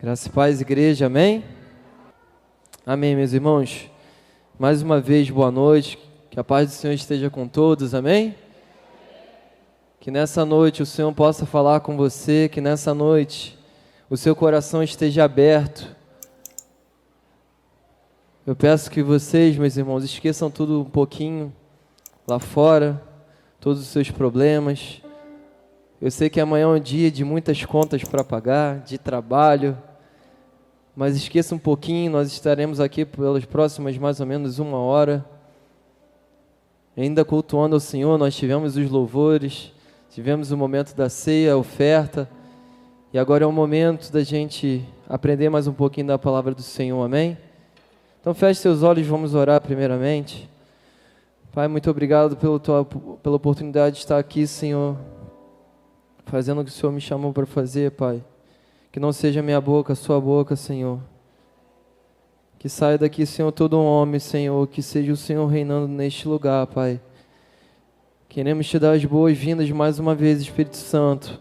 Graça e paz, igreja, amém? Amém, meus irmãos. Mais uma vez, boa noite. Que a paz do Senhor esteja com todos, amém? Que nessa noite o Senhor possa falar com você, que nessa noite o seu coração esteja aberto. Eu peço que vocês, meus irmãos, esqueçam tudo um pouquinho lá fora, todos os seus problemas. Eu sei que amanhã é um dia de muitas contas para pagar, de trabalho, mas esqueça um pouquinho, nós estaremos aqui pelas próximas mais ou menos 1 hora, ainda cultuando ao Senhor. Nós tivemos os louvores, tivemos o momento da ceia, a oferta, e agora é o momento da gente aprender mais um pouquinho da palavra do Senhor, amém? Então feche seus olhos, vamos orar primeiramente. Pai, muito obrigado pela oportunidade de estar aqui, Senhor, fazendo o que o Senhor me chamou para fazer, Pai. Que não seja minha boca, a sua boca, Senhor. Que saia daqui, Senhor, todo um homem, Senhor, que seja o Senhor reinando neste lugar, Pai. Queremos te dar as boas-vindas mais uma vez, Espírito Santo,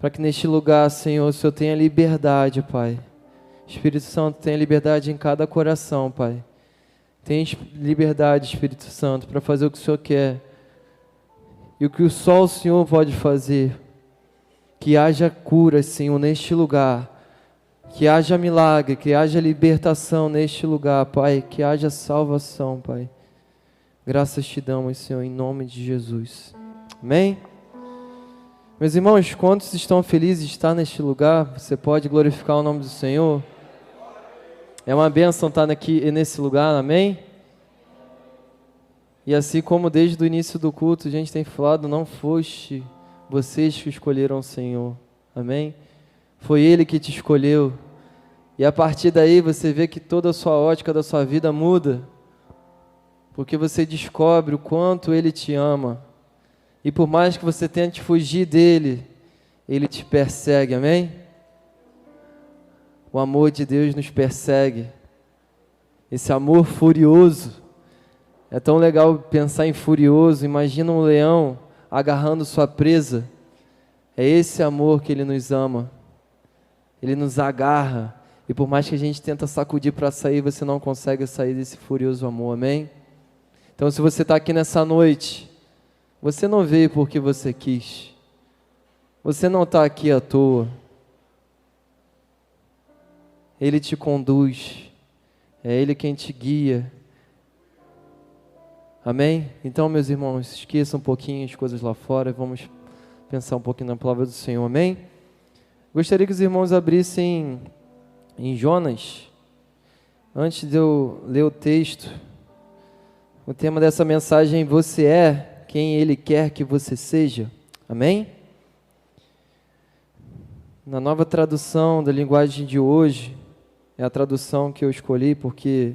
para que neste lugar, Senhor, o Senhor tenha liberdade, Pai. Espírito Santo, tenha liberdade em cada coração, Pai. Tenha liberdade, Espírito Santo, para fazer o que o Senhor quer. E o que só o Senhor pode fazer. Que haja cura, Senhor, neste lugar. Que haja milagre, que haja libertação neste lugar, Pai. Que haja salvação, Pai. Graças te damos, Senhor, em nome de Jesus. Amém? Meus irmãos, quantos estão felizes de estar neste lugar? Você pode glorificar o nome do Senhor? É uma bênção estar aqui nesse lugar, amém? E assim como desde o início do culto a gente tem falado, não foste vocês que escolheram o Senhor, amém? Foi Ele que te escolheu. E a partir daí você vê que toda a sua ótica da sua vida muda, porque você descobre o quanto Ele te ama. E por mais que você tente fugir dEle, Ele te persegue, amém? O amor de Deus nos persegue. Esse amor furioso. É tão legal pensar em furioso. Imagina um leão agarrando sua presa. É esse amor que Ele nos ama. Ele nos agarra. E por mais que a gente tenta sacudir para sair, você não consegue sair desse furioso amor, amém? Então se você está aqui nessa noite, você não veio porque você quis. Você não está aqui à toa. Ele te conduz. É Ele quem te guia. Amém? Então, meus irmãos, esqueçam um pouquinho as coisas lá fora. Vamos pensar um pouquinho na palavra do Senhor. Amém? Gostaria que os irmãos abrissem em Jonas. Antes de eu ler o texto, o tema dessa mensagem: você é quem Ele quer que você seja. Amém? Na nova tradução da linguagem de hoje, é a tradução que eu escolhi porque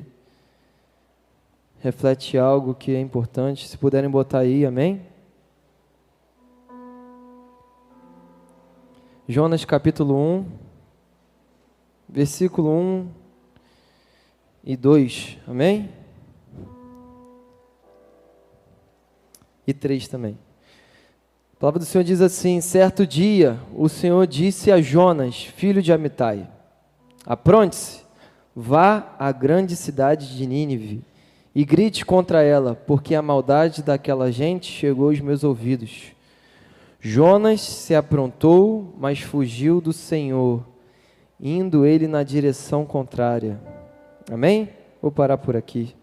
reflete algo que é importante. Se puderem botar aí, amém? Jonas capítulo 1, versículo 1 e 2, amém? E 3 também. A palavra do Senhor diz assim: certo dia o Senhor disse a Jonas, filho de Amitai: apronte-se, vá à grande cidade de Nínive e grite contra ela, porque a maldade daquela gente chegou aos meus ouvidos. Jonas se aprontou, mas fugiu do Senhor, indo ele na direção contrária. Amém? Vou parar por aqui.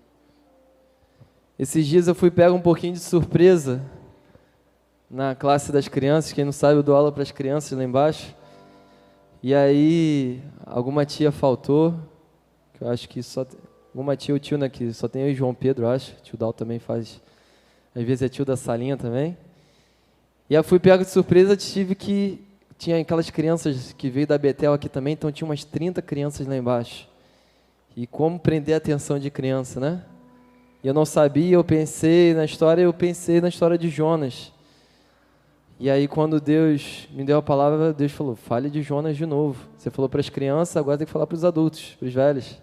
Esses dias eu fui pego um pouquinho de surpresa na classe das crianças. Quem não sabe, eu dou aula para as crianças lá embaixo. E aí, alguma tia faltou, que eu acho que só... Alguma tia ou tio, né, que só tem eu e João Pedro, eu acho. Tio Dal também faz, às vezes é tio da salinha também. E aí eu fui pego de surpresa, tinha aquelas crianças que veio da Betel aqui também, então tinha umas 30 crianças lá embaixo. E como prender a atenção de criança, né? E eu não sabia, eu pensei na história de Jonas. E aí quando Deus me deu a palavra, Deus falou: fale de Jonas de novo. Você falou para as crianças, agora tem que falar para os adultos, para os velhos.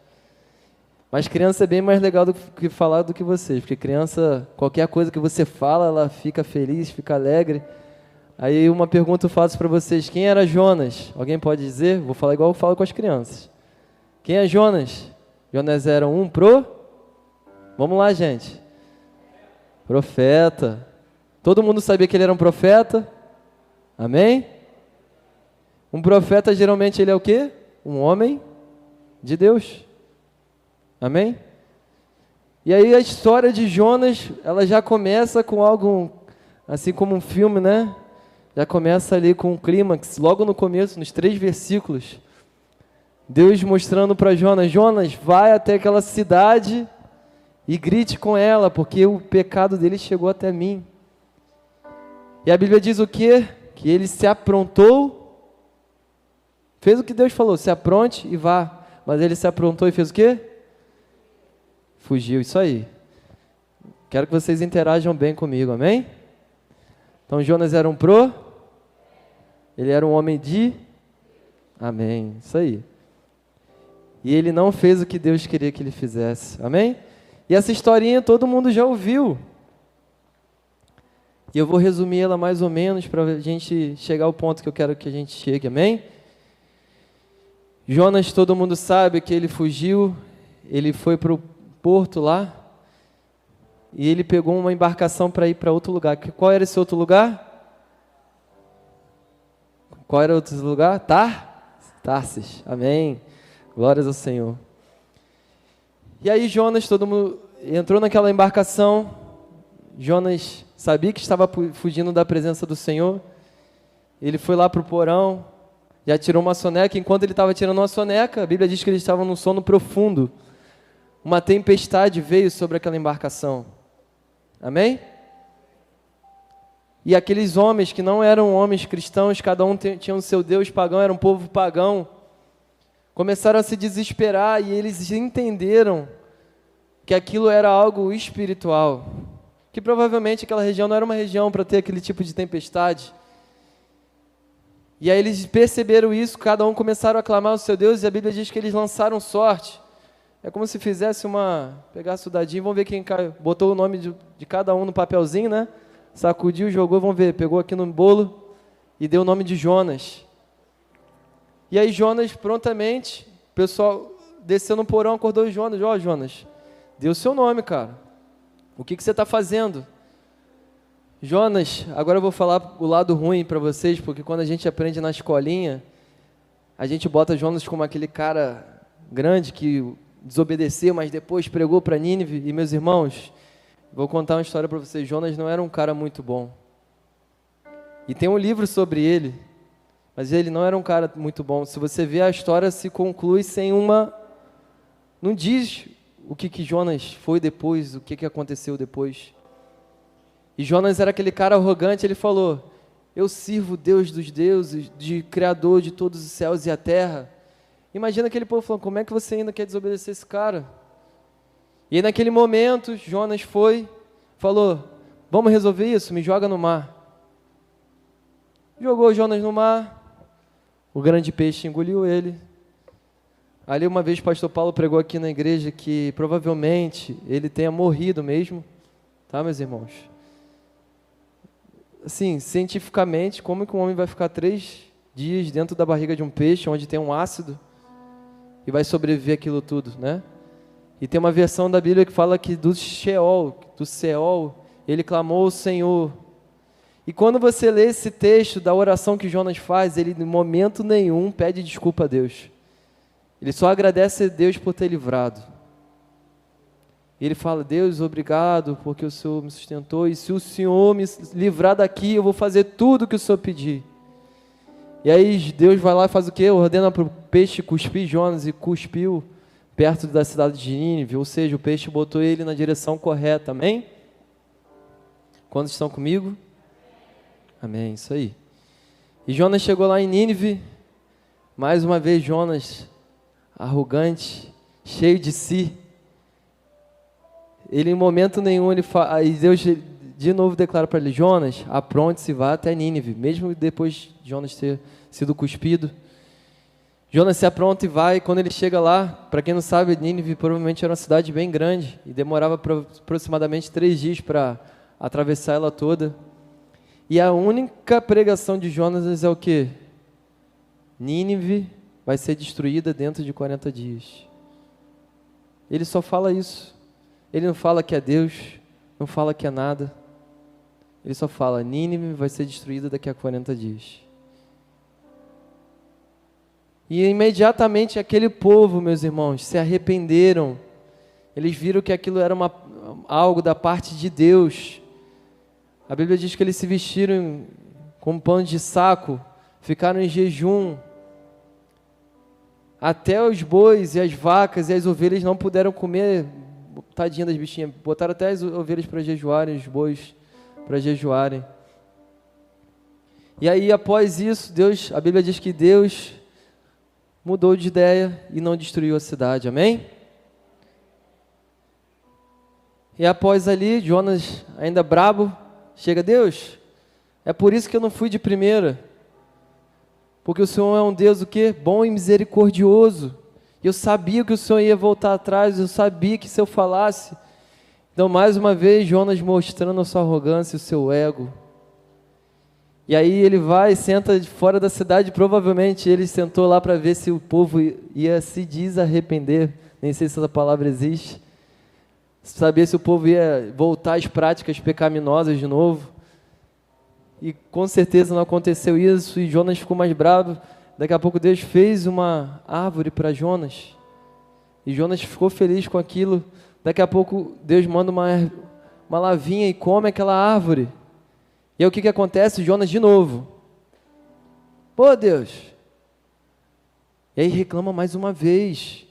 Mas criança é bem mais legal do que falar do que vocês, porque criança, qualquer coisa que você fala, ela fica feliz, fica alegre. Aí uma pergunta eu faço para vocês, quem era Jonas? Alguém pode dizer? Vou falar igual eu falo com as crianças. Quem é Jonas? Jonas era Vamos lá, gente. Profeta. Todo mundo sabia que ele era um profeta? Amém? Um profeta geralmente ele é o quê? Um homem de Deus. Amém? E aí a história de Jonas, ela já começa com algo, assim como um filme, né? Já começa ali com um clímax, logo no começo, nos 3 versículos. Deus mostrando para Jonas, Jonas, vai até aquela cidade e grite com ela, porque o pecado dele chegou até mim. E a Bíblia diz o quê? Que ele se aprontou, fez o que Deus falou, se apronte e vá. Mas ele se aprontou e fez o quê? Fugiu, isso aí. Quero que vocês interajam bem comigo, amém? Então Jonas era ele era um homem de... Amém, isso aí. E ele não fez o que Deus queria que ele fizesse, amém? E essa historinha todo mundo já ouviu. E eu vou resumir ela mais ou menos para a gente chegar ao ponto que eu quero que a gente chegue, amém? Jonas, todo mundo sabe que ele fugiu, ele foi para o porto lá, e ele pegou uma embarcação para ir para outro lugar. Qual era esse outro lugar? Qual era o outro lugar? Tarsis, amém. Glórias ao Senhor. E aí Jonas, todo mundo entrou naquela embarcação. Jonas sabia que estava fugindo da presença do Senhor. Ele foi lá para o porão, já tirou uma soneca. Enquanto ele estava tirando uma soneca, a Bíblia diz que ele estava num sono profundo. Uma tempestade veio sobre aquela embarcação. Amém? E aqueles homens que não eram homens cristãos, cada um tinha o seu Deus pagão, era um povo pagão, começaram a se desesperar e eles entenderam que aquilo era algo espiritual, que provavelmente aquela região não era uma região para ter aquele tipo de tempestade. E aí eles perceberam isso, cada um começaram a clamar ao seu Deus, e a Bíblia diz que eles lançaram sorte. É como se fizesse pegasse o dadinho, vamos ver quem botou o nome de cada um no papelzinho, né? Sacudiu, jogou, vamos ver, pegou aqui no bolo e deu o nome de Jonas. E aí Jonas, prontamente, o pessoal desceu no porão, acordou Jonas. Jonas, dê o seu nome, cara. O que você está fazendo? Jonas, agora eu vou falar o lado ruim para vocês, porque quando a gente aprende na escolinha, a gente bota Jonas como aquele cara grande que desobedeceu, mas depois pregou para Nínive. E meus irmãos, vou contar uma história para vocês. Jonas não era um cara muito bom. E tem um livro sobre ele, mas ele não era um cara muito bom. Se você vê, a história se conclui sem não diz o que Jonas foi depois, o que aconteceu depois. E Jonas era aquele cara arrogante, ele falou, eu sirvo o Deus dos deuses, de Criador de todos os céus e a terra. Imagina aquele povo falando, como é que você ainda quer desobedecer esse cara? E aí naquele momento, Jonas falou, vamos resolver isso, me joga no mar. Jogou Jonas no mar, o grande peixe engoliu ele. Ali uma vez o pastor Paulo pregou aqui na igreja que provavelmente ele tenha morrido mesmo, tá, meus irmãos? Assim, cientificamente, como que um homem vai ficar 3 dias dentro da barriga de um peixe, onde tem um ácido, e vai sobreviver aquilo tudo, né? E tem uma versão da Bíblia que fala que do Seol, ele clamou ao Senhor. E quando você lê esse texto da oração que Jonas faz, ele em momento nenhum pede desculpa a Deus. Ele só agradece a Deus por ter livrado. E ele fala, Deus, obrigado porque o Senhor me sustentou, e se o Senhor me livrar daqui, eu vou fazer tudo o que o Senhor pedir. E aí Deus vai lá e faz o quê? Ordena para o peixe cuspir Jonas, e cuspiu perto da cidade de Nínive, ou seja, o peixe botou ele na direção correta, amém? Quantos estão comigo? Amém, isso aí. E Jonas chegou lá em Nínive, mais uma vez Jonas, arrogante, cheio de si. Ele em momento nenhum, aí Deus de novo declara para ele, Jonas, apronte-se, vá até Nínive, mesmo depois de Jonas ter sido cuspido. Jonas se apronta e vai, e quando ele chega lá, para quem não sabe, Nínive provavelmente era uma cidade bem grande, e demorava aproximadamente 3 dias para atravessar ela toda. E a única pregação de Jonas é o quê? Nínive vai ser destruída dentro de 40 dias. Ele só fala isso. Ele não fala que é Deus, não fala que é nada. Ele só fala, Nínive vai ser destruída daqui a 40 dias. E imediatamente aquele povo, meus irmãos, se arrependeram. Eles viram que aquilo era algo da parte de Deus. A Bíblia diz que eles se vestiram com pano de saco, ficaram em jejum. Até os bois e as vacas e as ovelhas não puderam comer, tadinha das bichinhas. Botaram até as ovelhas para jejuarem, os bois para jejuarem. E aí, após isso, a Bíblia diz que Deus mudou de ideia e não destruiu a cidade, amém? E após ali, Jonas, ainda brabo, chega, Deus, é por isso que eu não fui de primeira, porque o Senhor é um Deus o quê? Bom e misericordioso, eu sabia que o Senhor ia voltar atrás, eu sabia que se eu falasse, então mais uma vez, Jonas mostrando a sua arrogância e o seu ego. E aí ele vai, senta fora da cidade, provavelmente ele sentou lá para ver se o povo ia se desarrepender, nem sei se essa palavra existe, saber se o povo ia voltar às práticas pecaminosas de novo. E com certeza não aconteceu isso, e Jonas ficou mais bravo. Daqui a pouco Deus fez uma árvore para Jonas, e Jonas ficou feliz com aquilo. Daqui a pouco Deus manda uma lavinha e come aquela árvore. E aí o que acontece? Jonas de novo. Pô, Deus. E aí reclama mais uma vez.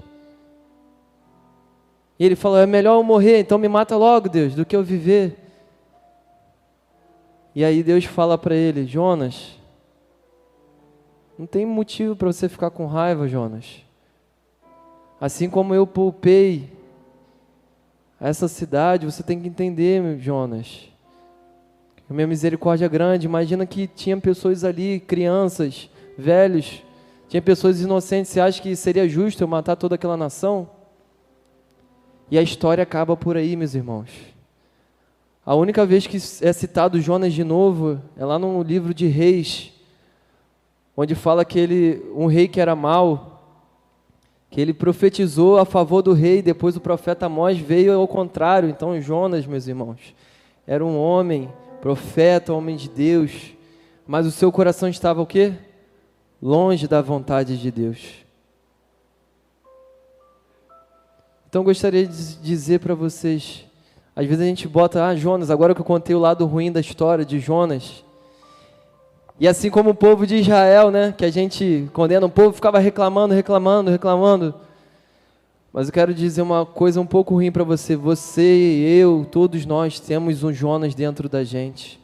E ele fala, é melhor eu morrer, então me mata logo, Deus, do que eu viver. E aí Deus fala para ele, Jonas, não tem motivo para você ficar com raiva, Jonas. Assim como eu poupei essa cidade, você tem que entender, Jonas. A minha misericórdia é grande. Imagina que tinha pessoas ali, crianças, velhos, tinha pessoas inocentes. Você acha que seria justo eu matar toda aquela nação? E a história acaba por aí, meus irmãos. A única vez que é citado Jonas de novo é lá no livro de Reis, onde fala que um rei que era mau, que ele profetizou a favor do rei, depois o profeta Amós veio ao contrário. Então Jonas, meus irmãos, era um homem, profeta, homem de Deus, mas o seu coração estava o quê? Longe da vontade de Deus. Então gostaria de dizer para vocês, às vezes a gente bota, Jonas, agora que eu contei o lado ruim da história de Jonas, e assim como o povo de Israel, né, que a gente condena, o povo ficava reclamando, mas eu quero dizer uma coisa um pouco ruim para você, eu, todos nós temos um Jonas dentro da gente,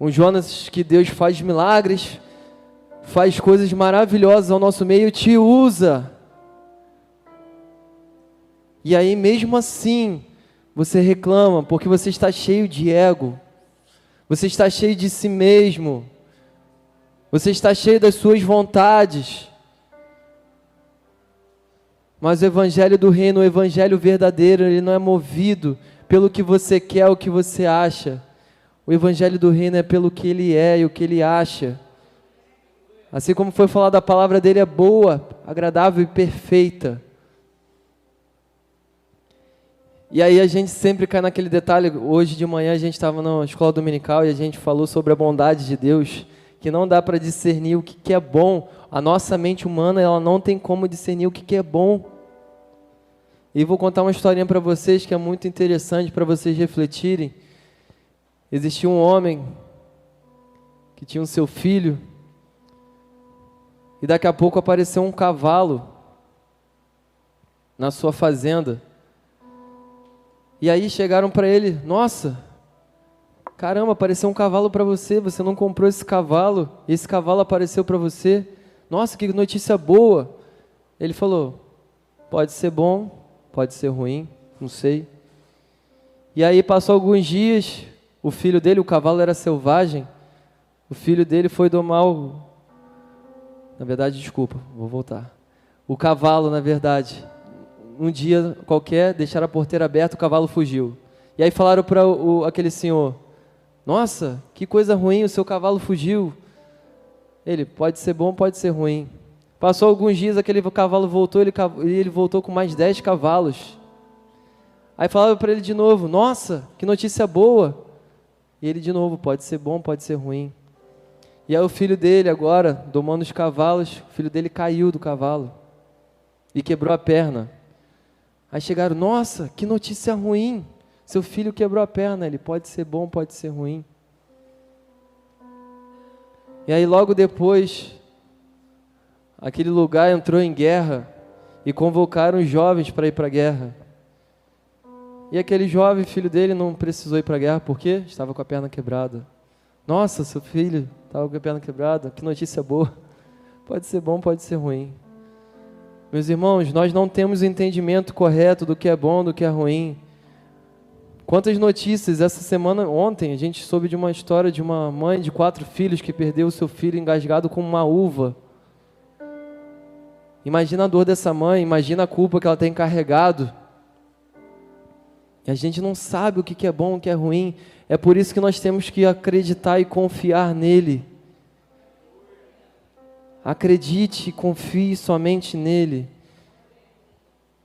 um Jonas que Deus faz milagres, faz coisas maravilhosas ao nosso meio, te usa. E aí mesmo assim, você reclama, porque você está cheio de ego, você está cheio de si mesmo, você está cheio das suas vontades. Mas o evangelho do reino, o evangelho verdadeiro, ele não é movido pelo que você quer, o que você acha. O evangelho do reino é pelo que ele é e o que ele acha. Assim como foi falado, a palavra dele é boa, agradável e perfeita. E aí a gente sempre cai naquele detalhe. Hoje de manhã a gente estava na escola dominical e a gente falou sobre a bondade de Deus, que não dá para discernir o que é bom. A nossa mente humana, ela não tem como discernir o que é bom. E vou contar uma historinha para vocês que é muito interessante para vocês refletirem. Existia um homem que tinha o seu filho e daqui a pouco apareceu um cavalo na sua fazenda. E aí chegaram para ele, nossa, caramba, apareceu um cavalo para você, você não comprou esse cavalo apareceu para você, nossa, que notícia boa. Ele falou, pode ser bom, pode ser ruim, não sei. E aí passou alguns dias, o filho dele, o cavalo era selvagem, o filho dele foi domar na verdade, desculpa, vou voltar. O cavalo, na verdade, um dia qualquer, deixaram a porteira aberta, o cavalo fugiu. E aí falaram para aquele senhor, Nossa, que coisa ruim, o seu cavalo fugiu. Ele, pode ser bom, pode ser ruim. Passou alguns dias, aquele cavalo voltou, ele voltou com mais 10 cavalos. Aí falava para ele de novo, nossa, que notícia boa. E ele de novo, pode ser bom, pode ser ruim. E aí o filho dele agora, domando os cavalos, o filho dele caiu do cavalo e quebrou a perna. Aí chegaram, nossa, que notícia ruim, seu filho quebrou a perna. Ele, pode ser bom, pode ser ruim. E aí logo depois, aquele lugar entrou em guerra e convocaram os jovens para ir para a guerra. E aquele jovem, filho dele, não precisou ir para a guerra, porque estava com a perna quebrada. Nossa, seu filho estava com a perna quebrada, que notícia boa. Pode ser bom, pode ser ruim. Meus irmãos, nós não temos o entendimento correto do que é bom, do que é ruim. Quantas notícias, essa semana, ontem, a gente soube de uma história de uma mãe de 4 filhos que perdeu o seu filho engasgado com uma uva. Imagina a dor dessa mãe, imagina a culpa que ela tem carregado. E a gente não sabe o que é bom, o que é ruim. É por isso que nós temos que acreditar e confiar nele. Acredite e confie somente nele.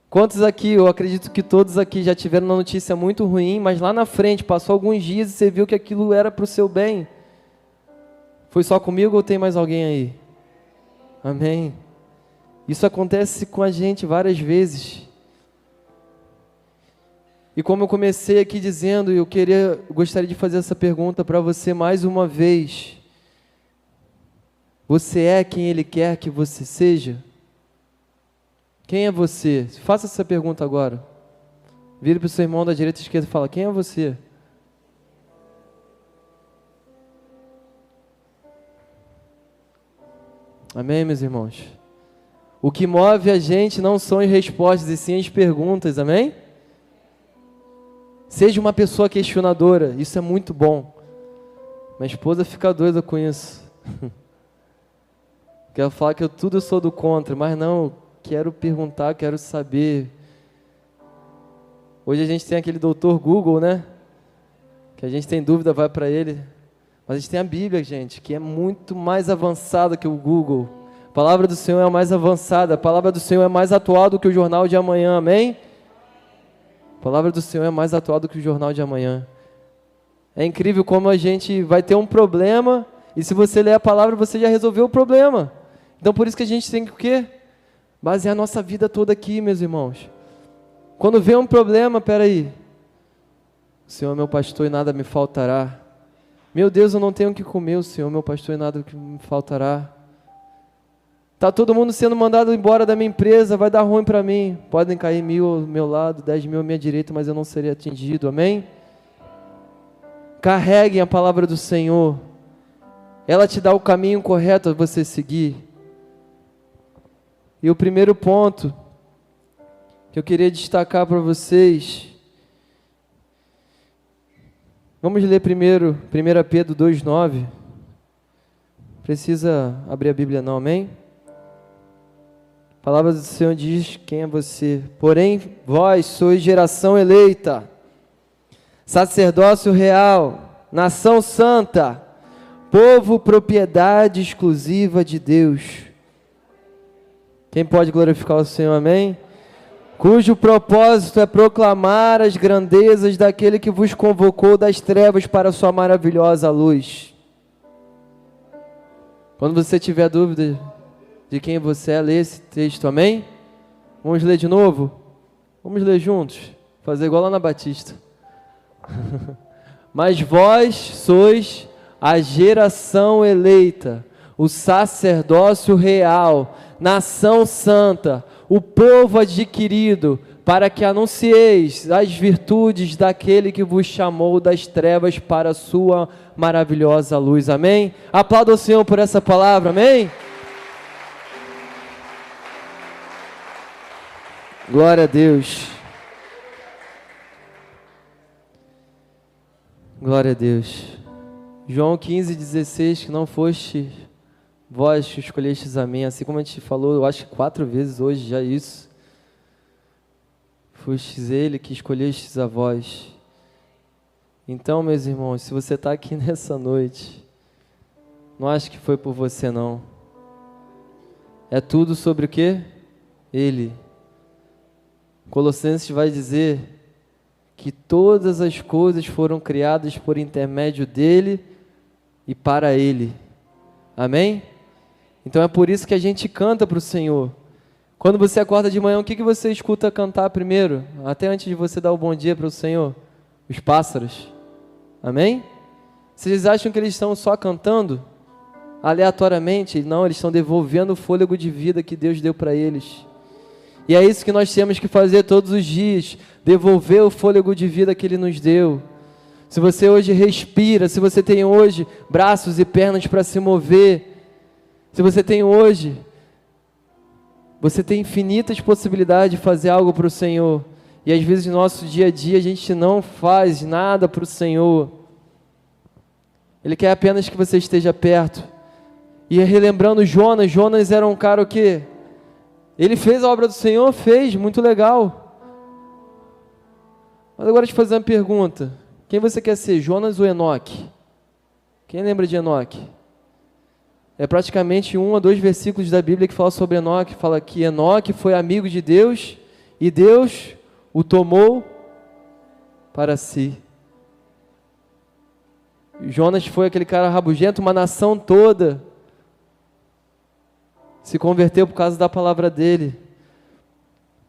Quantos aqui, eu acredito que todos aqui já tiveram uma notícia muito ruim, mas lá na frente, passou alguns dias e você viu que aquilo era para o seu bem. Foi só comigo ou tem mais alguém aí? Amém. Isso acontece com a gente várias vezes. E como eu comecei aqui dizendo, eu gostaria de fazer essa pergunta para você mais uma vez. Você é quem Ele quer que você seja? Quem é você? Faça essa pergunta agora. Vire para o seu irmão da direita e esquerda e fala, quem é você? Amém, meus irmãos? O que move a gente não são as respostas, e sim as perguntas, amém? Seja uma pessoa questionadora, isso é muito bom. Minha esposa fica doida com isso. Quer falar que tudo eu sou do contra, mas não, quero perguntar, quero saber. Hoje a gente tem aquele doutor Google, né? Que a gente tem dúvida, vai para ele. Mas a gente tem a Bíblia, gente, que é muito mais avançada que o Google. A palavra do Senhor é a mais avançada, a palavra do Senhor é mais atual do que o jornal de amanhã, amém? A palavra do Senhor é mais atual do que o jornal de amanhã. É incrível como a gente vai ter um problema, e se você ler a palavra, você já resolveu o problema. Então por isso que a gente tem que o quê? Basear a nossa vida toda aqui, meus irmãos. Quando vem um problema, peraí. O Senhor é meu pastor e nada me faltará. Meu Deus, eu não tenho o que comer, o Senhor é meu pastor e nada me faltará. Está todo mundo sendo mandado embora da minha empresa, vai dar ruim para mim. Podem cair 1.000 ao meu lado, 10.000 à minha direita, mas eu não serei atingido, amém? Carreguem a palavra do Senhor. Ela te dá o caminho correto a você seguir. E o primeiro ponto que eu queria destacar para vocês, vamos ler primeiro 1 Pedro 2,9. Precisa abrir a Bíblia não, amém? A palavra do Senhor diz, quem é você? Porém, vós sois geração eleita, sacerdócio real, nação santa, povo propriedade exclusiva de Deus. Quem pode glorificar o Senhor, amém? Cujo propósito é proclamar as grandezas daquele que vos convocou das trevas para a sua maravilhosa luz. Quando você tiver dúvida de quem você é, lê esse texto, amém? Vamos ler de novo? Vamos ler juntos? Fazer igual lá na Batista. Mas vós sois a geração eleita, o sacerdócio real, nação santa, o povo adquirido, para que anuncieis as virtudes daquele que vos chamou das trevas para a sua maravilhosa luz, amém? Aplauda o Senhor por essa palavra, amém? Glória a Deus. Glória a Deus. João 15,16, que não foste vós que escolhestes a mim, assim como a gente falou, eu acho que 4 vezes hoje já isso. Fostes ele que escolhestes a vós. Então, meus irmãos, se você está aqui nessa noite, não acho que foi por você não. É tudo sobre o quê? Ele. Colossenses vai dizer que todas as coisas foram criadas por intermédio dele e para ele. Amém? Então é por isso que a gente canta para o Senhor. Quando você acorda de manhã, o que você escuta cantar primeiro? Até antes de você dar o bom dia para o Senhor? Os pássaros. Amém? Vocês acham que eles estão só cantando? Aleatoriamente? Não, eles estão devolvendo o fôlego de vida que Deus deu para eles. E é isso que nós temos que fazer todos os dias. Devolver o fôlego de vida que Ele nos deu. Se você hoje respira, se você tem hoje braços e pernas para se mover, se você tem hoje, você tem infinitas possibilidades de fazer algo para o Senhor. E às vezes no nosso dia a dia a gente não faz nada para o Senhor. Ele quer apenas que você esteja perto. E relembrando Jonas era um cara o quê? Ele fez a obra do Senhor? Fez, muito legal. Mas agora deixa eu fazer uma pergunta. Quem você quer ser, Jonas ou Enoque? Quem lembra de Enoque? É praticamente 1 a 2 versículos da Bíblia que fala sobre Enoque. Fala que Enoque foi amigo de Deus e Deus o tomou para si. Jonas foi aquele cara rabugento, uma nação toda se converteu por causa da palavra dele.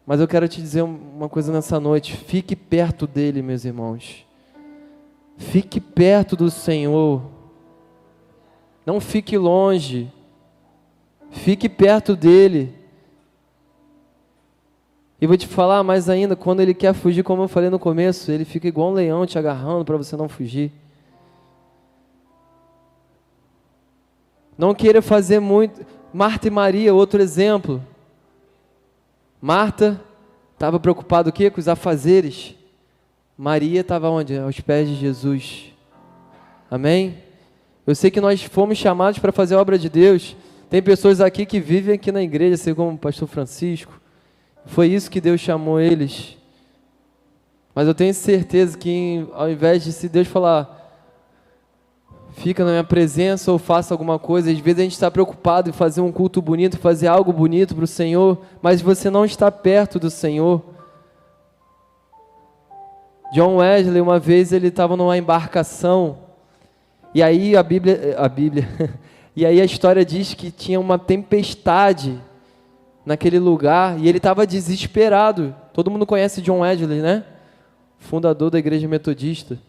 Mas eu quero te dizer uma coisa nessa noite. Fique perto dele, meus irmãos. Fique perto do Senhor. Não fique longe. Fique perto dele. E vou te falar mais ainda, quando ele quer fugir, como eu falei no começo, ele fica igual um leão te agarrando para você não fugir. Não queira fazer muito. Marta e Maria, outro exemplo. Marta estava preocupada o quê? Com os afazeres. Maria estava onde? Aos pés de Jesus. Amém? Eu sei que nós fomos chamados para fazer a obra de Deus. Tem pessoas aqui que vivem aqui na igreja, assim como o pastor Francisco. Foi isso que Deus chamou eles. Mas eu tenho certeza que ao invés de se Deus falar, fica na minha presença ou faça alguma coisa, às vezes a gente está preocupado em fazer um culto bonito, fazer algo bonito para o Senhor, mas você não está perto do Senhor. John Wesley, uma vez ele estava numa embarcação, e aí a Bíblia e aí a história diz que tinha uma tempestade naquele lugar, e ele estava desesperado. Todo mundo conhece John Wesley, né? Fundador da igreja metodista.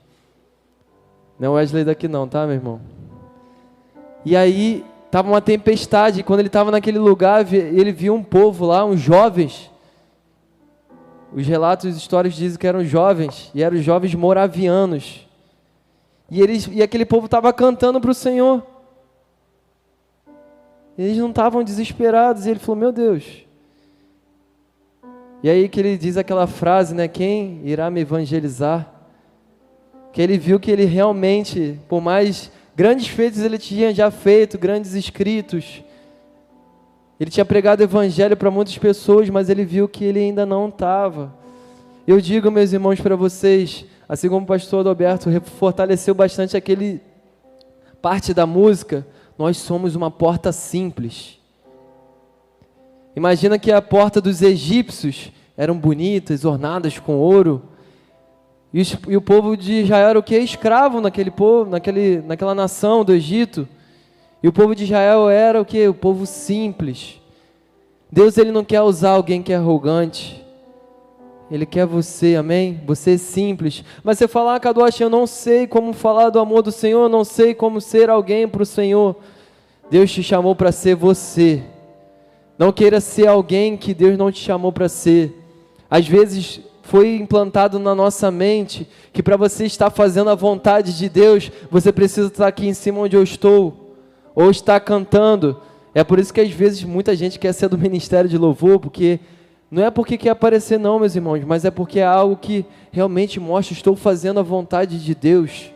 Não é Wesley daqui não, tá, meu irmão? E aí, estava uma tempestade, e quando ele estava naquele lugar, ele viu um povo lá, uns jovens. Os relatos históricos dizem que eram jovens, e eram jovens moravianos. E aquele povo estava cantando para o Senhor. Eles não estavam desesperados, e ele falou, meu Deus. E aí que ele diz aquela frase, né? Quem irá me evangelizar? Que ele viu que ele realmente, por mais grandes feitos ele tinha já feito, grandes escritos, ele tinha pregado o evangelho para muitas pessoas, mas ele viu que ele ainda não estava. Eu digo, meus irmãos, para vocês, assim como o pastor Adalberto fortaleceu bastante aquele parte da música, nós somos uma porta simples. Imagina que a porta dos egípcios eram bonitas, ornadas com ouro, e o povo de Israel era o que? Escravo naquela nação do Egito. E o povo de Israel era o que? O povo simples. Deus, Ele não quer usar alguém que é arrogante. Ele quer você, amém? Você é simples. Mas você fala, Kadosh, eu não sei como falar do amor do Senhor, eu não sei como ser alguém para o Senhor. Deus te chamou para ser você. Não queira ser alguém que Deus não te chamou para ser. Às vezes foi implantado na nossa mente que para você estar fazendo a vontade de Deus, você precisa estar aqui em cima onde eu estou, ou estar cantando. É por isso que às vezes muita gente quer ser do ministério de louvor, porque não é porque quer aparecer não, meus irmãos, mas é porque é algo que realmente mostra, estou fazendo a vontade de Deus.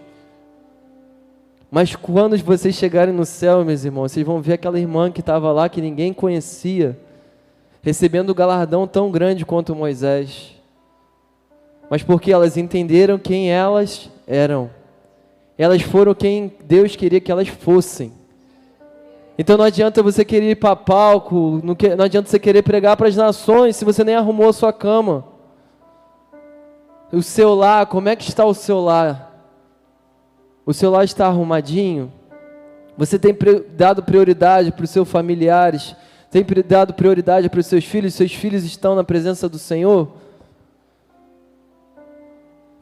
Mas quando vocês chegarem no céu, meus irmãos, vocês vão ver aquela irmã que estava lá, que ninguém conhecia, recebendo um galardão tão grande quanto Moisés. mas porque elas entenderam quem elas eram. Elas foram quem Deus queria que elas fossem. Então não adianta você querer ir para palco, não adianta você querer pregar para as nações se você nem arrumou a sua cama. O seu lar, como é que está o seu lar? O seu lar está arrumadinho? Você tem dado prioridade para os seus familiares? Tem dado prioridade para os seus filhos? Seus filhos estão na presença do Senhor?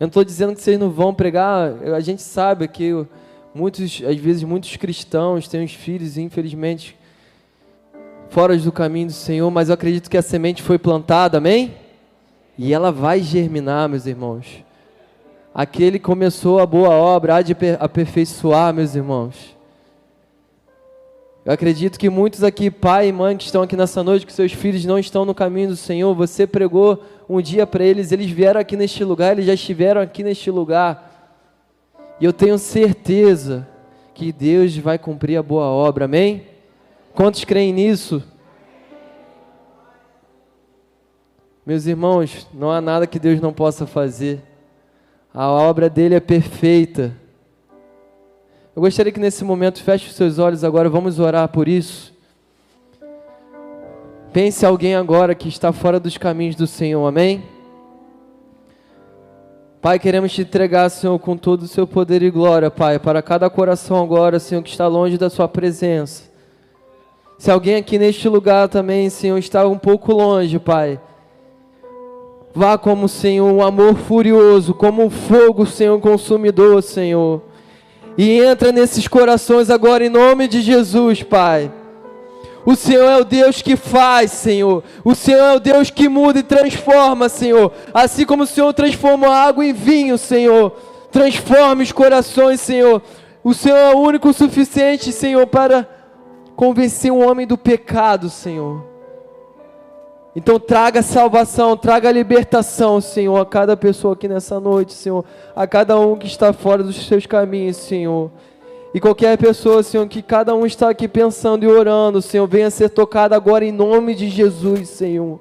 Eu não estou dizendo que vocês não vão pregar. A gente sabe que às vezes muitos cristãos têm os filhos, infelizmente, fora do caminho do Senhor, mas eu acredito que a semente foi plantada, amém? E ela vai germinar, meus irmãos. Aquele que começou a boa obra há de aperfeiçoar, meus irmãos. Eu acredito que muitos aqui, pai e mãe, que estão aqui nessa noite, que seus filhos não estão no caminho do Senhor, você pregou um dia para eles vieram aqui neste lugar, eles já estiveram aqui neste lugar. E eu tenho certeza que Deus vai cumprir a boa obra, amém? Quantos creem nisso? Meus irmãos, não há nada que Deus não possa fazer. A obra dele é perfeita. Eu gostaria que nesse momento feche os seus olhos agora, vamos orar por isso. Pense alguém agora que está fora dos caminhos do Senhor, amém? Pai, queremos te entregar, Senhor, com todo o seu poder e glória, Pai, para cada coração agora, Senhor, que está longe da sua presença. Se alguém aqui neste lugar também, Senhor, está um pouco longe, Pai, vá como, Senhor, um amor furioso, como um fogo, Senhor, consumidor, Senhor. E entra nesses corações agora em nome de Jesus, Pai. O Senhor é o Deus que faz, Senhor. O Senhor é o Deus que muda e transforma, Senhor. Assim como o Senhor transforma a água em vinho, Senhor. Transforma os corações, Senhor. O Senhor é o único suficiente, Senhor, para convencer um homem do pecado, Senhor. Então traga salvação, traga libertação, Senhor, a cada pessoa aqui nessa noite, Senhor, a cada um que está fora dos seus caminhos, Senhor. E qualquer pessoa, Senhor, que cada um está aqui pensando e orando, Senhor, venha ser tocada agora em nome de Jesus, Senhor.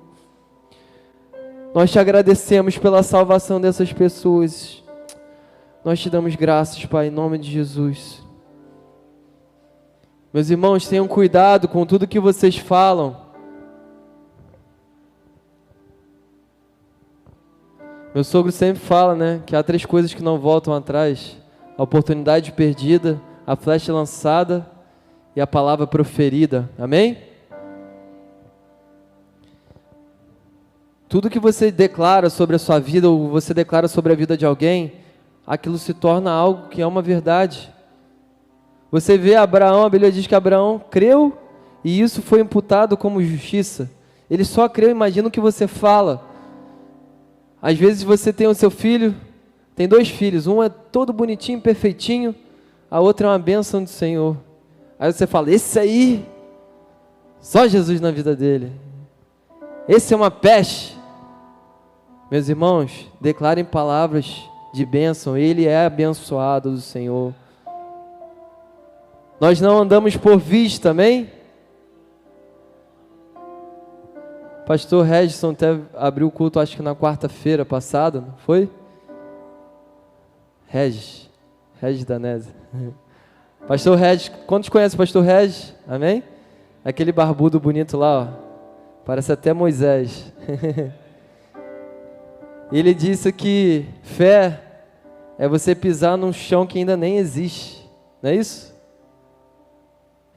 Nós te agradecemos pela salvação dessas pessoas. Nós te damos graças, Pai, em nome de Jesus. Meus irmãos, tenham cuidado com tudo que vocês falam. Meu sogro sempre fala, né, que há 3 coisas que não voltam atrás: a oportunidade perdida, a flecha lançada e a palavra proferida. Amém? Tudo que você declara sobre a sua vida, ou você declara sobre a vida de alguém, aquilo se torna algo que é uma verdade. Você vê Abraão, a Bíblia diz que Abraão creu e isso foi imputado como justiça. Ele só creu, imagina o que você fala. Às vezes você tem o seu filho, tem 2 filhos, um é todo bonitinho, perfeitinho, a outra é uma bênção do Senhor. Aí você fala, esse aí, só Jesus na vida dele. Esse é uma peste. Meus irmãos, declarem palavras de bênção, ele é abençoado do Senhor. Nós não andamos por vista, amém? Pastor Regison até abriu o culto, acho que na quarta-feira passada, não foi? Regis Danese. Pastor Regis, quantos conhecem o Pastor Regis? Amém? Aquele barbudo bonito lá, ó. Parece até Moisés. Ele disse que fé é você pisar num chão que ainda nem existe. Não é isso?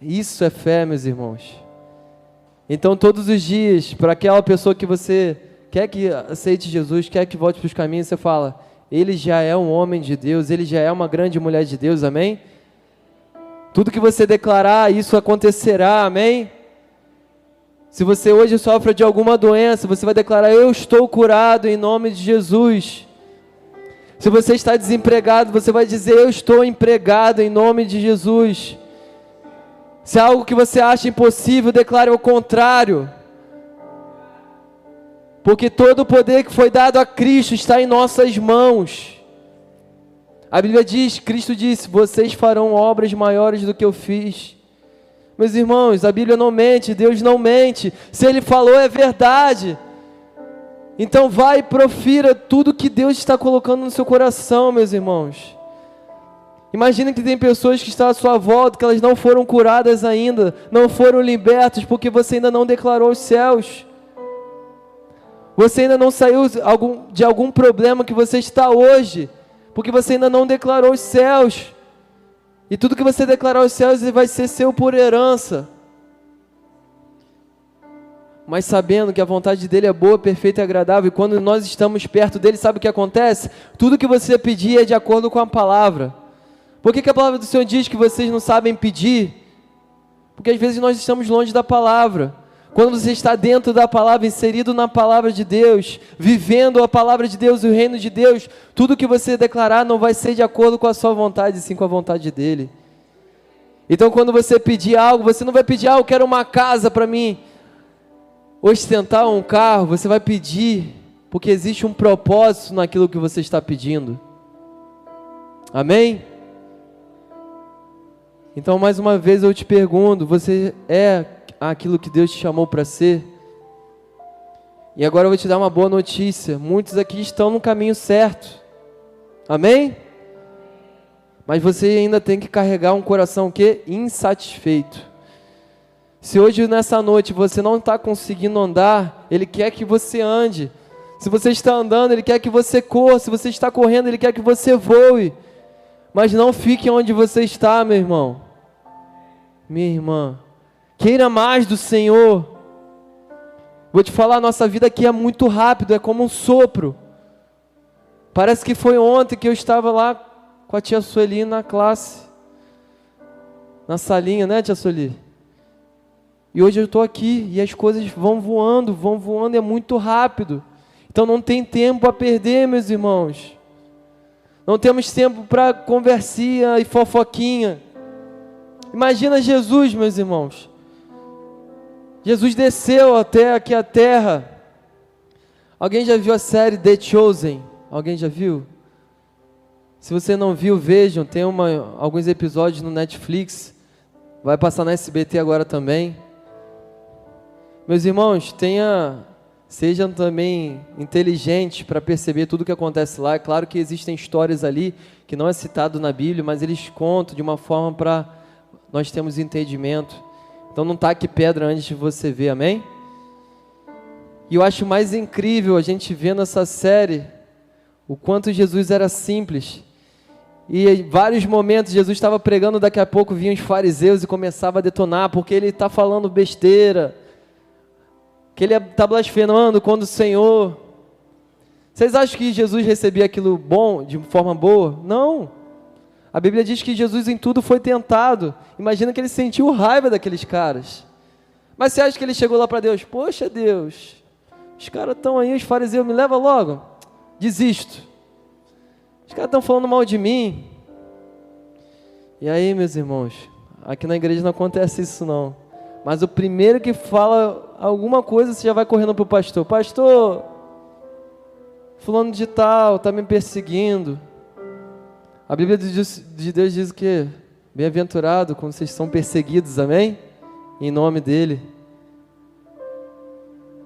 Isso é fé, meus irmãos. Então todos os dias, para aquela pessoa que você quer que aceite Jesus, quer que volte para os caminhos, você fala, ele já é um homem de Deus, ele já é uma grande mulher de Deus, amém? Tudo que você declarar, isso acontecerá, amém? Se você hoje sofre de alguma doença, você vai declarar, eu estou curado em nome de Jesus. Se você está desempregado, você vai dizer, eu estou empregado em nome de Jesus. Se é algo que você acha impossível, declare o contrário. Porque todo o poder que foi dado a Cristo está em nossas mãos. A Bíblia diz, Cristo disse, vocês farão obras maiores do que eu fiz. Meus irmãos, a Bíblia não mente, Deus não mente. Se Ele falou, é verdade. Então vai e profira tudo que Deus está colocando no seu coração, meus irmãos. Imagina que tem pessoas que estão à sua volta, que elas não foram curadas ainda, não foram libertas, porque você ainda não declarou os céus. Você ainda não saiu de algum problema que você está hoje, porque você ainda não declarou os céus. E tudo que você declarar os céus vai ser seu por herança. Mas sabendo que a vontade dele é boa, perfeita e agradável, e quando nós estamos perto dele, sabe o que acontece? Tudo que você pedir é de acordo com a palavra. Por que a palavra do Senhor diz que vocês não sabem pedir? Porque às vezes nós estamos longe da palavra. Quando você está dentro da palavra, inserido na palavra de Deus, vivendo a palavra de Deus e o reino de Deus, tudo que você declarar não vai ser de acordo com a sua vontade, sim com a vontade dele. Então quando você pedir algo, você não vai pedir, eu quero uma casa para mim ostentar, um carro. Você vai pedir porque existe um propósito naquilo que você está pedindo. Amém? Então mais uma vez eu te pergunto, você é aquilo que Deus te chamou para ser? E agora eu vou te dar uma boa notícia, muitos aqui estão no caminho certo. Amém? Mas você ainda tem que carregar um coração o quê? Insatisfeito. Se hoje, nessa noite, você não está conseguindo andar, Ele quer que você ande. Se você está andando, Ele quer que você corra. Se você está correndo, Ele quer que você voe. Mas não fique onde você está, meu irmão. Minha irmã. Queira mais do Senhor. Vou te falar, nossa vida aqui é muito rápido, é como um sopro. Parece que foi ontem que eu estava lá com a tia Sueli na classe. Na salinha, né, tia Sueli? E hoje eu estou aqui e as coisas vão voando e é muito rápido. Então não tem tempo a perder, meus irmãos. Não temos tempo para conversinha e fofoquinha. Imagina Jesus, meus irmãos. Jesus desceu até aqui a terra. Alguém já viu a série The Chosen? Alguém já viu? Se você não viu, vejam. Tem alguns episódios no Netflix. Vai passar na SBT agora também. Meus irmãos, sejam também inteligentes para perceber tudo o que acontece lá. É claro que existem histórias ali que não é citado na Bíblia, mas eles contam de uma forma para nós termos entendimento. Então não taque pedra antes de você ver, amém? E eu acho mais incrível a gente ver nessa série o quanto Jesus era simples. E em vários momentos Jesus estava pregando, daqui a pouco vinham os fariseus e começava a detonar, porque ele está falando besteira, que ele está blasfemando contra o Senhor. Vocês acham que Jesus recebia aquilo bom, de forma boa? Não. A Bíblia diz que Jesus em tudo foi tentado. Imagina que ele sentiu raiva daqueles caras. Mas você acha que ele chegou lá para Deus? Poxa Deus, os caras estão aí, os fariseus, me leva logo. Desisto. Os caras estão falando mal de mim. E aí, meus irmãos, aqui na igreja não acontece isso não. Mas o primeiro que fala alguma coisa, você já vai correndo para o pastor. Pastor, fulano de tal, está me perseguindo. A Bíblia de Deus diz que bem-aventurado quando vocês são perseguidos, amém? Em nome dele.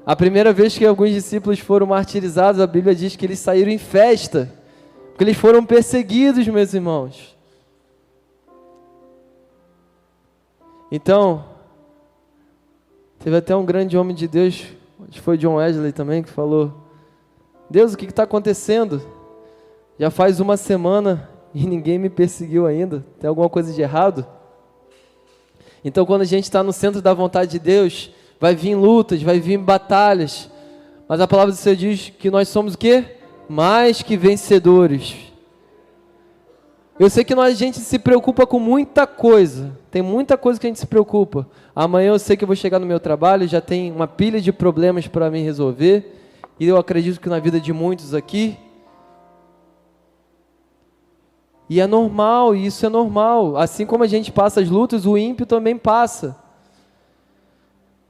A primeira vez que alguns discípulos foram martirizados, a Bíblia diz que eles saíram em festa, porque eles foram perseguidos, meus irmãos. Então, teve até um grande homem de Deus, acho que foi John Wesley também, que falou: Deus, o que está acontecendo? Já faz uma semana e ninguém me perseguiu ainda. Tem alguma coisa de errado? Então, quando a gente está no centro da vontade de Deus, vai vir lutas, vai vir batalhas. Mas a palavra do Senhor diz que nós somos o quê? Mais que vencedores. Eu sei que a gente se preocupa com muita coisa. Tem muita coisa que a gente se preocupa. Amanhã eu sei que eu vou chegar no meu trabalho, já tem uma pilha de problemas para me resolver. E eu acredito que na vida de muitos aqui. E é normal, isso é normal. Assim como a gente passa as lutas, o ímpio também passa.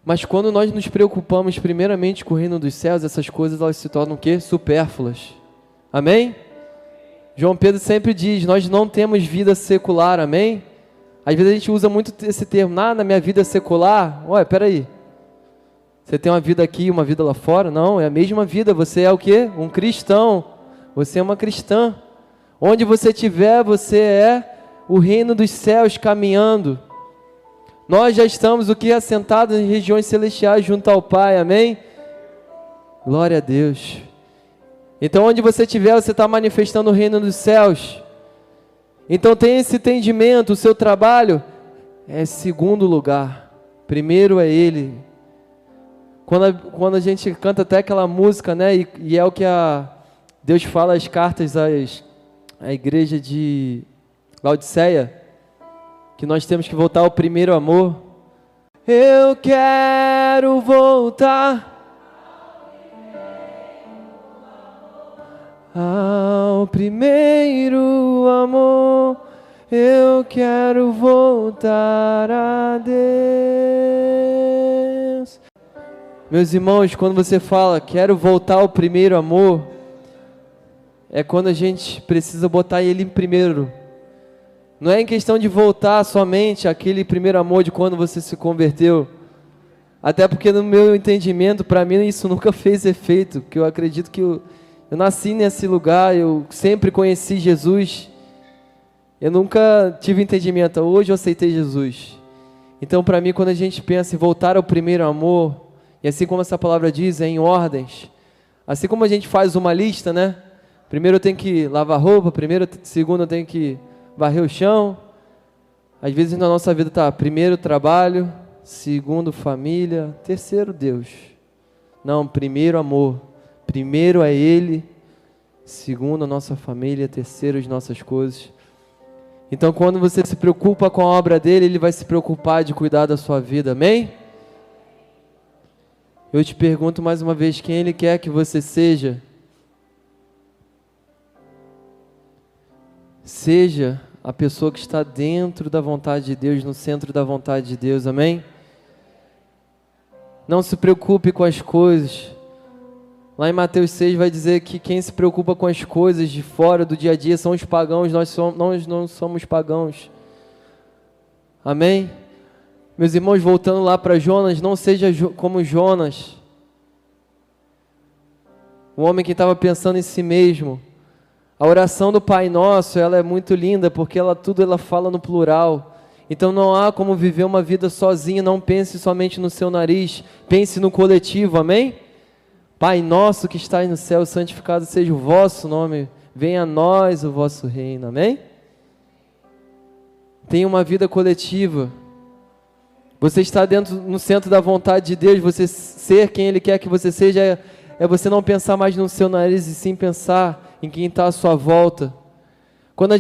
Mas quando nós nos preocupamos primeiramente com o reino dos céus, essas coisas elas se tornam o quê? Supérfluas. Amém? João Pedro sempre diz, nós não temos vida secular, amém? Às vezes a gente usa muito esse termo, na minha vida secular. Ué, peraí. Você tem uma vida aqui e uma vida lá fora? Não, é a mesma vida. Você é o quê? Um cristão. Você é uma cristã. Onde você estiver, você é o reino dos céus caminhando. Nós já estamos o que? Assentados em regiões celestiais junto ao Pai, amém? Glória a Deus. Então onde você estiver, você está manifestando o reino dos céus. Então tenha esse entendimento, o seu trabalho é segundo lugar. Primeiro é Ele. Quando a gente canta até aquela música, né? E é o que Deus fala as cartas à igreja de Laodiceia, que nós temos que voltar ao primeiro amor. Eu quero voltar ao primeiro amor. Eu quero voltar a Deus. Meus irmãos, quando você fala quero voltar ao primeiro amor, é quando a gente precisa botar Ele em primeiro. Não é em questão de voltar somente àquele primeiro amor de quando você se converteu. Até porque no meu entendimento, para mim isso nunca fez efeito. Porque eu acredito que eu nasci nesse lugar, eu sempre conheci Jesus. Eu nunca tive entendimento. Hoje eu aceitei Jesus. Então para mim, quando a gente pensa em voltar ao primeiro amor, e assim como essa palavra diz, é em ordens. Assim como a gente faz uma lista, né? Primeiro eu tenho que lavar roupa, segundo eu tenho que varrer o chão. Às vezes na nossa vida está primeiro trabalho, segundo família, terceiro Deus. Não, primeiro amor. Primeiro é Ele, segundo a nossa família, terceiro as nossas coisas. Então quando você se preocupa com a obra dele, Ele vai se preocupar de cuidar da sua vida, amém? Eu te pergunto mais uma vez, quem Ele quer que você seja? Seja a pessoa que está dentro da vontade de Deus, no centro da vontade de Deus, amém? Não se preocupe com as coisas. Lá em Mateus 6 vai dizer que quem se preocupa com as coisas de fora, do dia a dia, são os pagãos, nós não somos pagãos. Amém? Meus irmãos, voltando lá para Jonas, não seja como Jonas, o homem que estava pensando em si mesmo. A oração do Pai Nosso, ela é muito linda, porque ela fala no plural. Então não há como viver uma vida sozinho, não pense somente no seu nariz, pense no coletivo, amém? Pai Nosso que estás no céu, santificado seja o vosso nome, venha a nós o vosso reino, amém? Tenha uma vida coletiva. Você está no centro da vontade de Deus, você ser quem Ele quer que você seja, é você não pensar mais no seu nariz e sim pensar em quem está à sua volta. Quando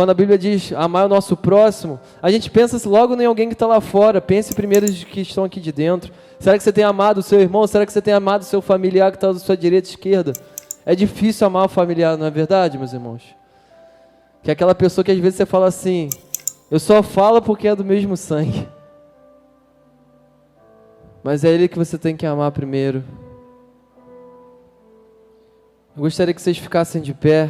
a Bíblia diz amar o nosso próximo, a gente pensa logo em alguém que está lá fora. Pense primeiro nos que estão aqui de dentro. Será que você tem amado o seu irmão? Será que você tem amado o seu familiar que está à sua direita e esquerda? É difícil amar o familiar, não é verdade, meus irmãos? Que é aquela pessoa que às vezes você fala assim, eu só falo porque é do mesmo sangue. Mas é Ele que você tem que amar primeiro. Eu gostaria que vocês ficassem de pé.